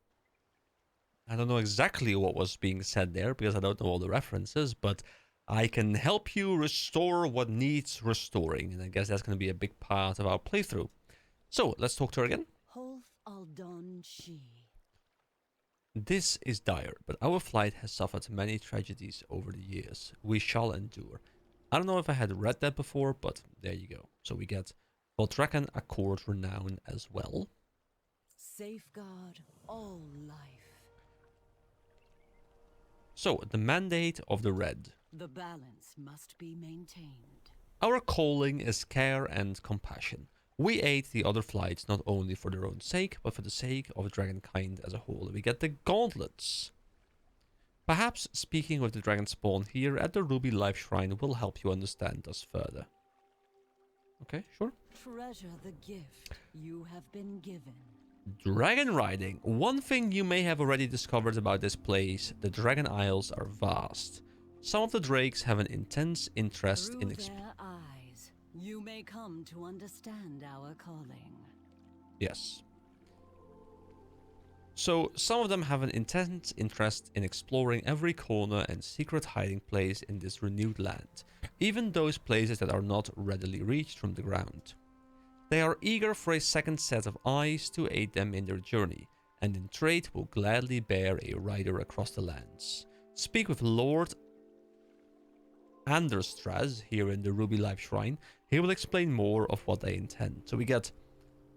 I don't know exactly what was being said there because I don't know all the references, but I can help you restore what needs restoring. And I guess that's going to be a big part of our playthrough. So, let's talk to her again. Holf Aldon Shi. This is dire, but our flight has suffered many tragedies over the years. We shall endure. I don't know if I had read that before, but there you go. So we get Voldraken Accord Renown as well. Safeguard all life. So, the mandate of the Red. The balance must be maintained. Our calling is care and compassion. We aid the other flights not only for their own sake, but for the sake of dragonkind as a whole. We get the gauntlets. Perhaps speaking with the dragon spawn here at the Ruby Life Shrine will help you understand us further. Okay, sure. Treasure the gift you have been given. Dragon riding. One thing you may have already discovered about this place, the Dragon Isles are vast. Some of the drakes have an intense interest in their eyes, you may come to understand our calling. Yes. So, some of them have an intense interest in exploring every corner and secret hiding place in this renewed land, even those places that are not readily reached from the ground. They are eager for a second set of eyes to aid them in their journey, and in trade will gladly bear a rider across the lands. Speak with Lord Anderstraz here in the Ruby Life Shrine. He will explain more of what they intend. So we get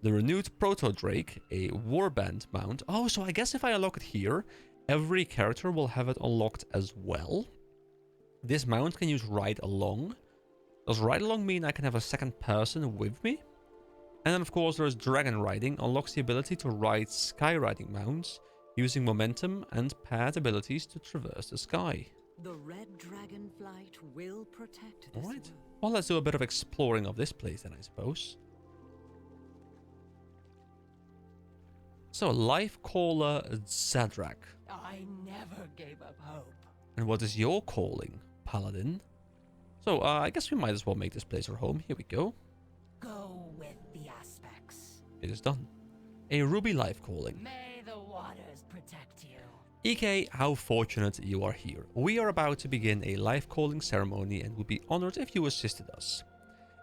the renewed Proto-Drake, a Warband mount. Oh, so I guess if I unlock it here, every character will have it unlocked as well. This mount can use Ride Along. Does Ride Along mean I can have a second person with me? And then of course there's Dragon Riding, unlocks the ability to ride sky riding mounts, using momentum and paired abilities to traverse the sky. The red DragonFlight will protect this Alright, world. well let's do a bit of exploring of this place then I suppose. So, Life Caller Zadrak. I never gave up hope. And what is your calling, Paladin? So, I guess we might as well make this place our home. Here we go. Go with the aspects. It is done. A Ruby Life Calling. May the waters protect you. EK, how fortunate you are here. We are about to begin a life calling ceremony and would be honored if you assisted us.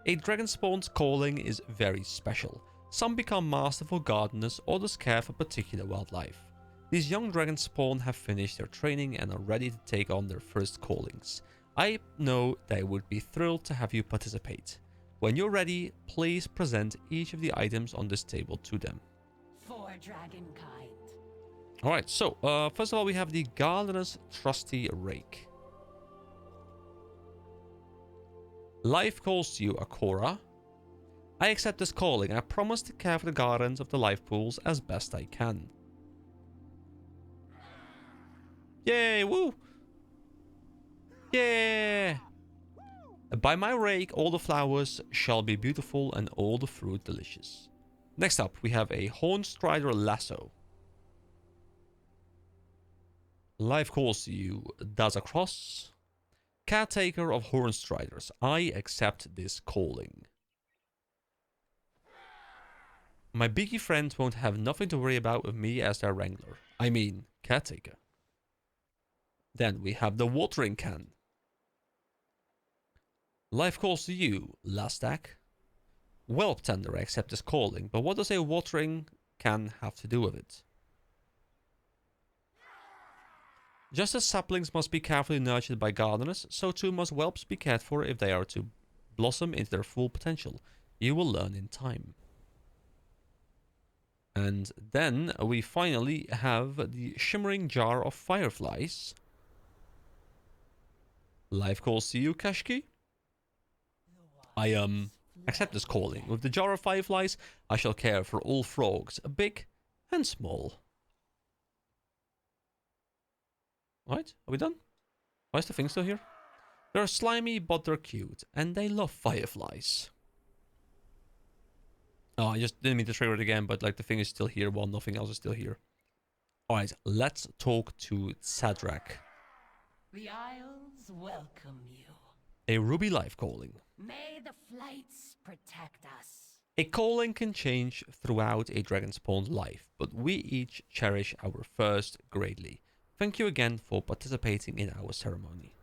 A dragon spawn's calling is very special. Some become masterful gardeners, others care for particular wildlife. These young dragon spawn have finished their training and are ready to take on their first callings. I know they would be thrilled to have you participate. When you're ready, please present each of the items on this table to them. For dragonkind. Alright, so first of all we have the Gardener's Trusty Rake. Life calls to you, Akora. I accept this calling. I promise to care for the gardens of the life pools as best I can. Yay, woo! Yeah! By my rake, all the flowers shall be beautiful and all the fruit delicious. Next up, we have a Hornstrider Lasso. Life calls to you, Dazakross. Caretaker of Hornstriders, I accept this calling. My beaky friends won't have nothing to worry about with me as their wrangler. I mean, caretaker. Then we have the Watering Can. Life calls to you, Lastak. Whelp Tender, I accept this calling, but what does a watering can have to do with it? Just as saplings must be carefully nurtured by gardeners, so too must whelps be cared for if they are to blossom into their full potential. You will learn in time. And then we finally have the Shimmering Jar of Fireflies. Life calls to you, Kashki. I accept this calling. With the Jar of Fireflies, I shall care for all frogs, big and small. Alright, are we done? Why is the thing still here? They're slimy, but they're cute, and they love fireflies. Oh, I just didn't mean to trigger it again, but like the thing is still here while nothing else is still here. Alright, let's talk to Zadrak. The Isles welcome you. A Ruby Life Calling. May the flights protect us. A calling can change throughout a dragon spawn's life, but we each cherish our first greatly. Thank you again for participating in our ceremony.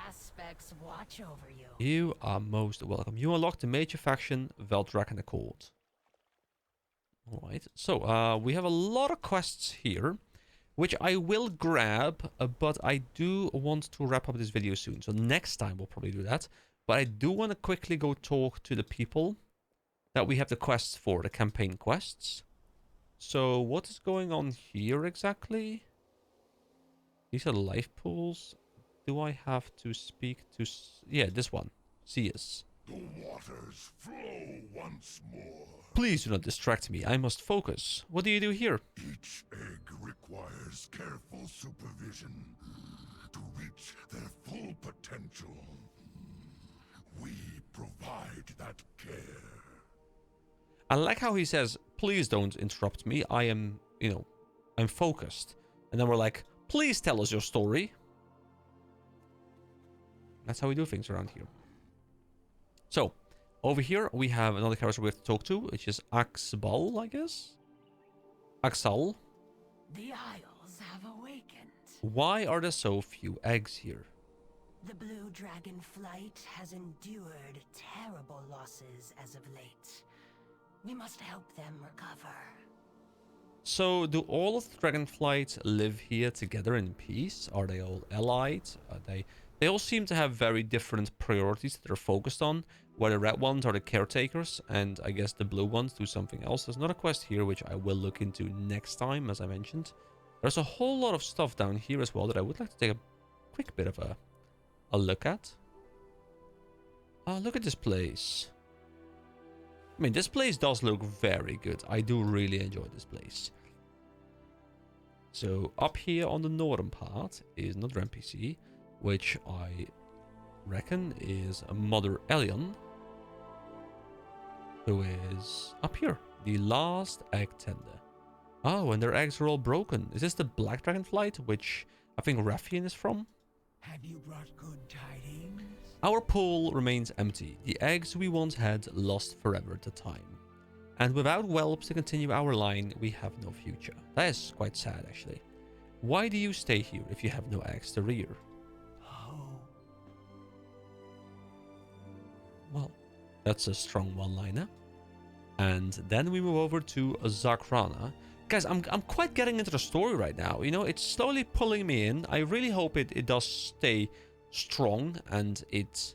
Aspects watch over you. You are most welcome. You unlock the major faction, Veldraken Accord. Alright, so we have a lot of quests here, which I will grab, but I do want to wrap up this video soon. So next time we'll probably do that. But I do want to quickly go talk to the people that we have the quests for, the campaign quests. So what is going on here exactly? These are life pools. Do I have to speak to... Yeah, this one. Seers. The waters flow once more. Please do not distract me. I must focus. What do you do here? Each egg requires careful supervision to reach their full potential. We provide that care. I like how he says, please don't interrupt me. I am, I'm focused. And then we're like, please tell us your story. That's how we do things around here. So, over here, we have another character we have to talk to, which is Axbal, I guess? Axal. The Isles have awakened. Why are there so few eggs here? The blue DragonFlight has endured terrible losses as of late. We must help them recover. So, do all of the DragonFlight live here together in peace? Are they all allied? Are they all seem to have very different priorities that they're focused on. Where the red ones are the caretakers, and I guess the blue ones do something else. There's another quest here, which I will look into next time, as I mentioned. There's a whole lot of stuff down here as well that I would like to take a quick bit of a look at. Look at this place. I mean, this place does look very good. I do really enjoy this place. So, up here on the northern part is another NPC, which I reckon is Mother Elion, who is up here, the last egg tender. Oh, and their eggs are all broken. Is this the black dragonflight, which I think Raffian is from? Have you brought good tidings? Our pool remains empty. The eggs we once had lost forever at the time. And without whelps to continue our line, we have no future. That is quite sad, actually. Why do you stay here if you have no eggs to rear? Well, that's a strong one-liner. And then we move over to Zakrana. Guys, I'm quite getting into the story right now. It's slowly pulling me in. I really hope it does stay strong and it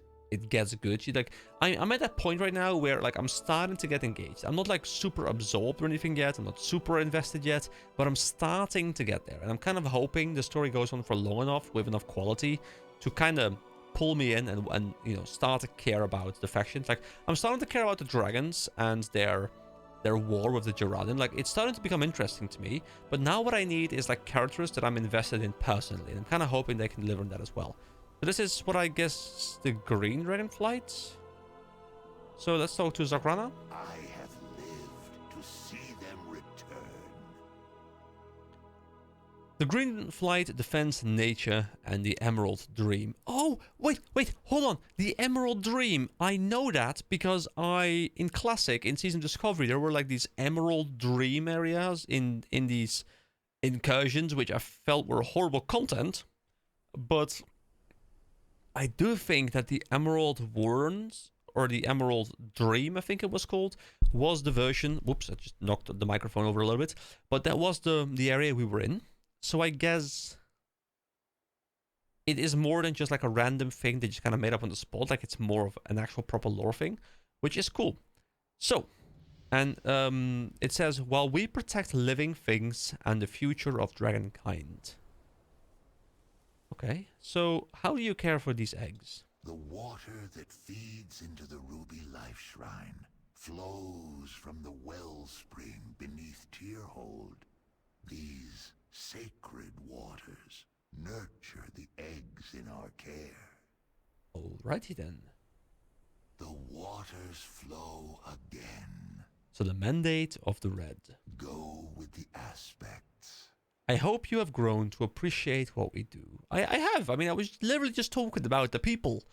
gets good. I'm at that point right now where I'm starting to get engaged. I'm not super absorbed or anything yet. I'm not super invested yet, but I'm starting to get there. And I'm kind of hoping the story goes on for long enough with enough quality to kind of pull me in and start to care about the factions. I'm starting to care about the dragons and their war with the Jaradan. It's starting to become interesting to me, but now what I need is characters that I'm invested in personally, and I'm kind of hoping they can deliver on that as well. So this is what I guess the green dragonflight. So let's talk to Zakrana. I have lived to see them return. The green flight defends nature and the Emerald Dream. Oh, wait, hold on. The Emerald Dream. I know that because in Classic, in Season Discovery, there were these Emerald Dream areas in these incursions, which I felt were horrible content. But I do think that the Emerald Warrens, or the Emerald Dream, I think it was called, was the version... Whoops, I just knocked the microphone over a little bit. But that was the area we were in. So I guess it is more than just a random thing they just kind of made up on the spot. It's more of an actual proper lore thing, which is cool. So, and it says, while we protect living things and the future of dragonkind. Okay, so how do you care for these eggs? The water that feeds into the ruby life shrine flows from the wellspring beneath Tierhold. These sacred waters nurture the eggs in our care. Alrighty then. The waters flow again. So the mandate of the red. Go with the aspects. I hope you have grown to appreciate what we do. I have. I mean, I was literally just talking about the people.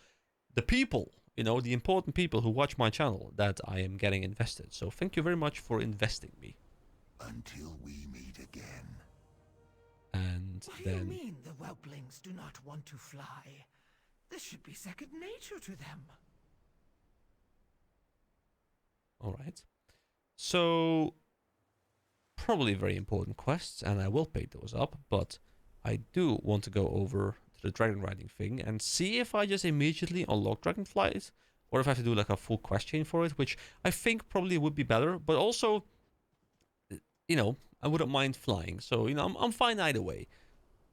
The people. you know, the important people who watch my channel that I am getting invested. So thank you very much for investing me. Until we meet again. And What do then... you mean the whelplings do not want to fly? This should be second nature to them. Alright. So, probably very important quests, and I will pick those up, but I do want to go over to the dragon riding thing and see if I just immediately unlock DragonFlight, or if I have to do like a full quest chain for it, which I think probably would be better, but also, you know, I wouldn't mind flying, so, you know, I'm fine either way.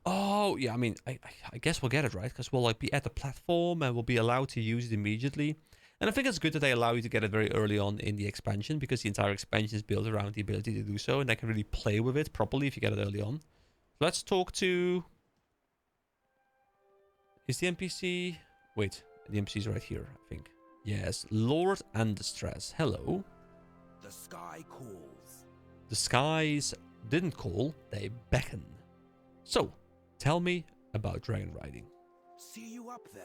Oh, yeah, I mean, I guess we'll get it, right? Because we'll, like, be at the platform and we'll be allowed to use it immediately. And I think it's good that they allow you to get it very early on in the expansion, because the entire expansion is built around the ability to do so, and I can really play with it properly if you get it early on. Let's talk to... Is the NPC... Wait, the NPC's right here, I think. Yes, Lord and Distress. Hello. The sky calls. The skies didn't call, they beckon. So, tell me about dragon riding. See you up there.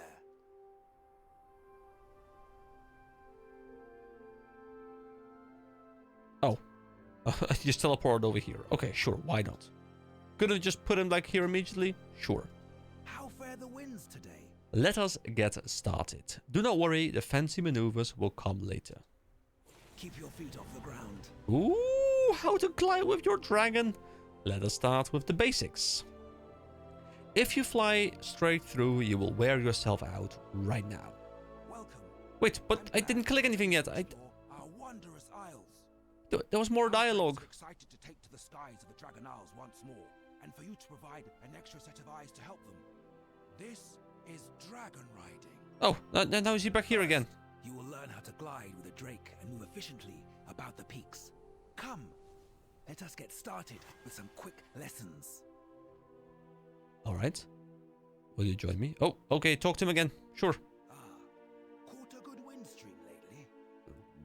Oh. You just teleported over here. Okay, sure, why not? Could have just put him like here immediately? Sure. How fare the winds today? Let us get started. Do not worry, the fancy maneuvers will come later. Keep your feet off the ground. Ooh, how to glide with your dragon. Let us start with the basics. If you fly straight through, you will wear yourself out right now. Welcome. Wait, but I didn't click anything yet. Our wondrous isles. There was more Our friends dialogue. are excited to take to the skies of the Dragon Isles once more, and for you to provide an extra set of eyes to help them. This is dragon riding. Oh, now is he back here again? You will learn how to glide with a drake and move efficiently about the peaks. Come, let us get started with some quick lessons. All right. Will you join me? Oh, okay, talk to him again. Sure. Caught a good wind stream lately?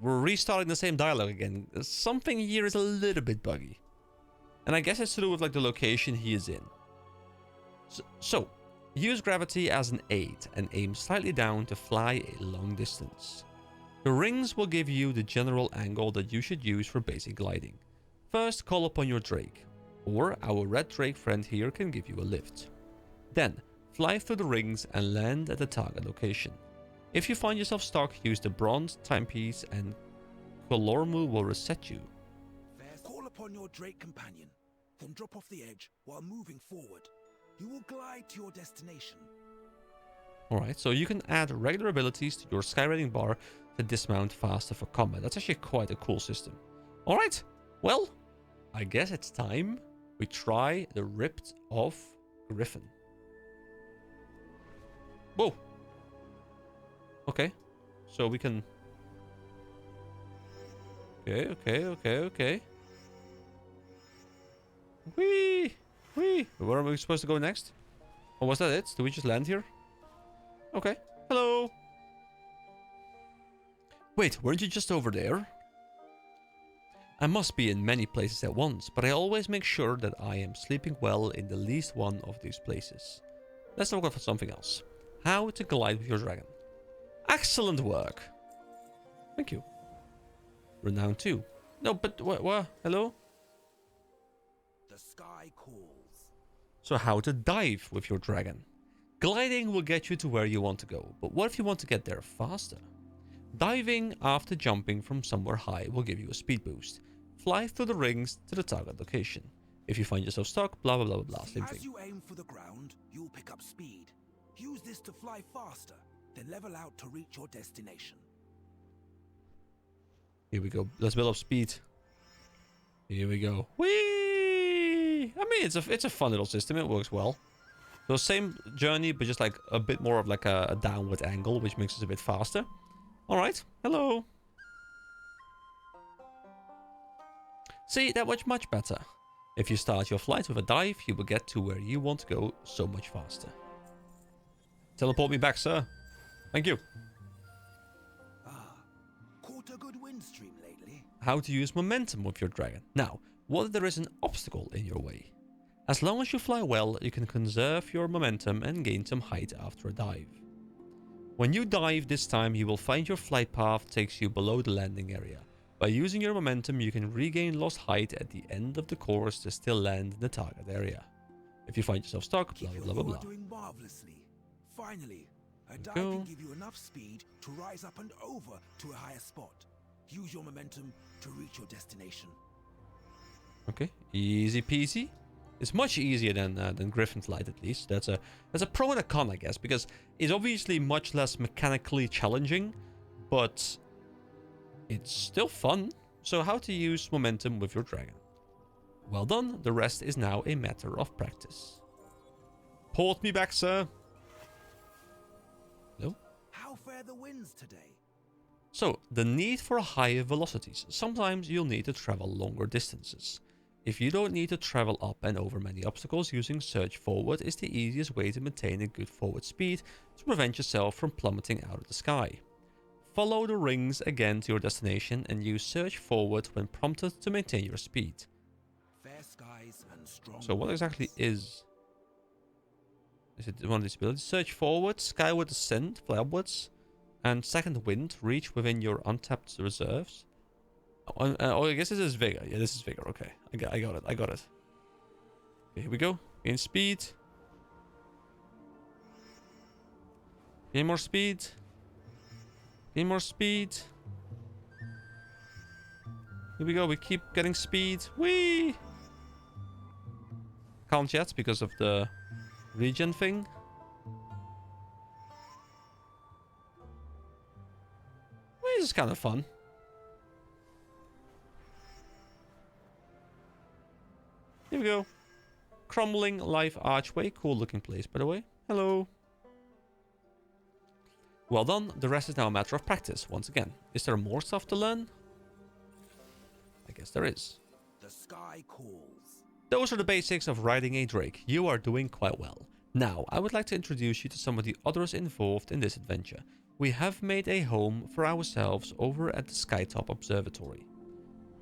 We're restarting the same dialogue again. Something here is a little bit buggy. And I guess it's to do with like the location he is in. So use gravity as an aid and aim slightly down to fly a long distance. The rings will give you the general angle that you should use for basic gliding. First, call upon your drake, or our red drake friend here can give you a lift. Then, fly through the rings and land at the target location. If you find yourself stuck, use the bronze timepiece and Kolormu will reset you. Call upon your drake companion, then drop off the edge while moving forward. You will glide to your destination. Alright, so you can add regular abilities to your skywriting bar to dismount faster for combat. That's actually quite a cool system. Alright, well, I guess it's time we try the ripped off griffin. Whoa. Okay, so we can... Okay. Whee! Whee! Where are we supposed to go next? Oh, was that it? Did we just land here? Okay. Hello! Wait, weren't you just over there? I must be in many places at once, but I always make sure that I am sleeping well in the least one of these places. Let's talk about something else. How to glide with your dragon. Excellent work! Thank you. Renown 2. No, but what? Hello? The sky calls. So how to dive with your dragon. Gliding will get you to where you want to go, but what if you want to get there faster? Diving after jumping from somewhere high will give you a speed boost. Fly through the rings to the target location. If you find yourself stuck, blah blah blah blah, same thing. As you aim for the ground, you'll pick up speed. Use this to fly faster, then level out to reach your destination. Here we go. Let's build up speed. Here we go. Whee! I mean, it's a fun little system. It works well. So same journey, but just like a bit more of like a downward angle, which makes us a bit faster. All right. Hello. See, that was much better. If you start your flight with a dive, you will get to where you want to go so much faster. Teleport me back, sir. Thank you. Caught a good wind stream lately? How to use momentum with your dragon. Now, what if there is an obstacle in your way? As long as you fly well, you can conserve your momentum and gain some height after a dive. When you dive this time, you will find your flight path takes you below the landing area. By using your momentum, you can regain lost height at the end of the course to still land in the target area. If you find yourself stuck, blah blah blah blah. You are doing marvelously. Finally, a dive go. can give you enough speed to rise up and over to a higher spot. Use your momentum to reach your destination. Okay, easy peasy. It's much easier than DragonFlight, at least. That's a pro and a con, I guess, because it's obviously much less mechanically challenging, but it's still fun. So how to use momentum with your dragon. Well done. The rest is now a matter of practice. Port me back, sir. No? How fare the winds today? So, the need for higher velocities. Sometimes you'll need to travel longer distances. If you don't need to travel up and over many obstacles, using Surge Forward is the easiest way to maintain a good forward speed to prevent yourself from plummeting out of the sky. Follow the rings again to your destination and use Surge Forward when prompted to maintain your speed. Fair skies and strong So what winds. exactly is it one of these abilities? Surge Forward, Skyward Ascent, fly upwards, and Second Wind, reach within your untapped reserves. Oh, I guess this is Vigor. Yeah, this is Vigor. Okay, I got it. I got it. Okay, here we go. Gain speed. Gain more speed. Gain more speed. Here we go. We keep getting speed. Whee! Can't yet because of the regen thing. This is kind of fun. Here we go. Crumbling Life Archway. Cool looking place, by the way. Hello. Well done. The rest is now a matter of practice. Once again. Is there more stuff to learn? I guess there is. The sky calls. Those are the basics of riding a Drake. You are doing quite well. Now, I would like to introduce you to some of the others involved in this adventure. We have made a home for ourselves over at the Skytop Observatory.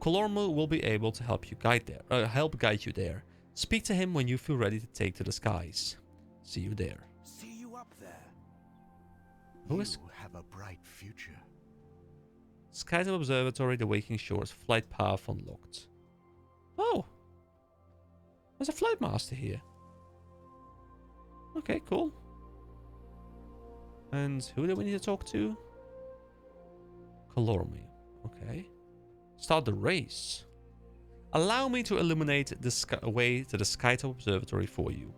Colormu will be able to help guide you there. Speak to him when you feel ready to take to the skies. See you there. See you up there. Who is You have a bright future. Skytop Observatory, the Waking Shores, flight path unlocked. Oh! There's a flight master here. Okay, cool. And who do we need to talk to? Colormu. Okay. Start the race. Allow me to illuminate the way to the Skytop Observatory for you.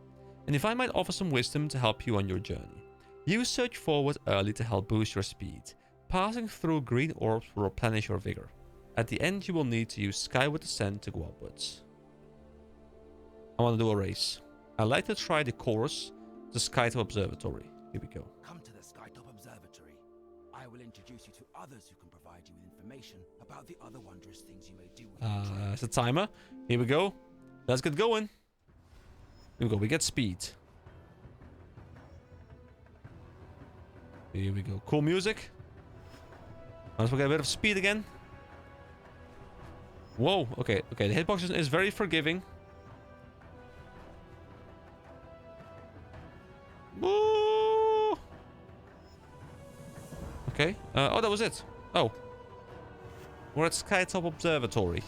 And if I might offer some wisdom to help you on your journey. Use Surge Forward early to help boost your speed. Passing through green orbs will replenish your vigor. At the end, you will need to use Skyward Descent to go upwards. I want to do a race. I'd like to try the course, the Skytop Observatory. Here we go. Come to the Skytop Observatory. I will introduce you to others who can provide you with information about the other wondrous things you may do with your Drake. It's a timer. Here we go. Let's get going. Here we go. We get speed. Here we go. Cool music. Once we get a bit of speed again. Whoa. Okay. Okay. The hitbox is very forgiving. Woo! Okay. Oh, that was it. Oh. We're at Skytop Observatory.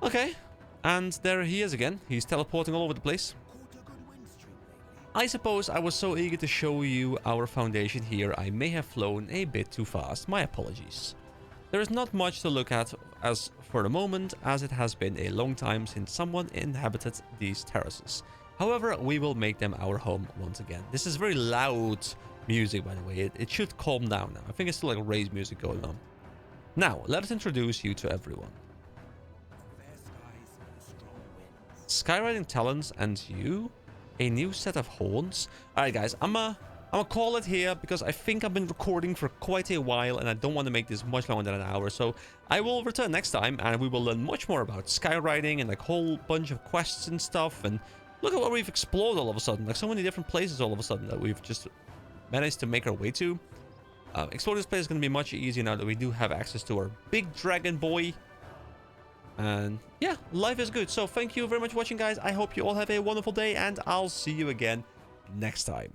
Okay. And there he is again. He's teleporting all over the place. Caught a good wind streak lately. I suppose I was so eager to show you our foundation here, I may have flown a bit too fast. My apologies. There is not much to look at as for the moment, as it has been a long time since someone inhabited these terraces. However, we will make them our home once again. This is very loud music, by the way. It should calm down now. I think it's still like race music going on. Now, let us introduce you to everyone. Fair skies and strong winds. Skywriting talents and you, a new set of horns. Alright guys, I'm gonna call it here because I think I've been recording for quite a while and I don't want to make this much longer than an hour. So I will return next time and we will learn much more about skywriting and like a whole bunch of quests and stuff. And look at what we've explored all of a sudden. Like so many different places all of a sudden that we've just managed to make our way to. Exploring this place is going to be much easier now that we do have access to our big dragon boy. And yeah, life is good. So thank you very much for watching, guys. I hope you all have a wonderful day and I'll see you again next time.